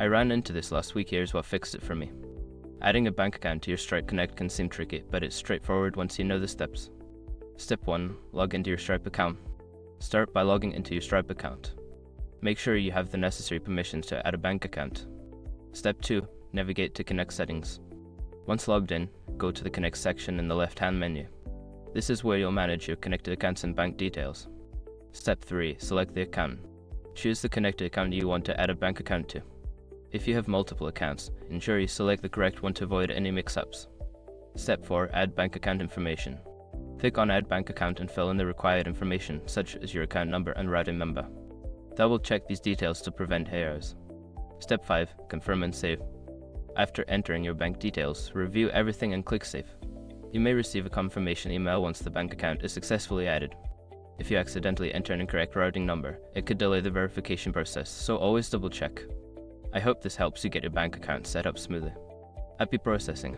I ran into this last week. Here's what fixed it for me. Adding a bank account to your Stripe Connect can seem tricky, but it's straightforward once you know the steps. Step 1. Log into your Stripe account. Start by logging into your Stripe account. Make sure you have the necessary permissions to add a bank account. Step 2. Navigate to Connect settings. Once logged in, go to the Connect section in the left-hand menu. This is where you'll manage your connected accounts and bank details. Step 3. Select the account. Choose the connected account you want to add a bank account to. If you have multiple accounts, ensure you select the correct one to avoid any mix-ups. Step 4. Add bank account information. Click on Add Bank Account and fill in the required information, such as your account number and routing number. Double check these details to prevent errors. Step 5. Confirm and save. After entering your bank details, review everything and click Save. You may receive a confirmation email once the bank account is successfully added. If you accidentally enter an incorrect routing number, it could delay the verification process, so always double check. I hope this helps you get your bank account set up smoothly. Happy processing.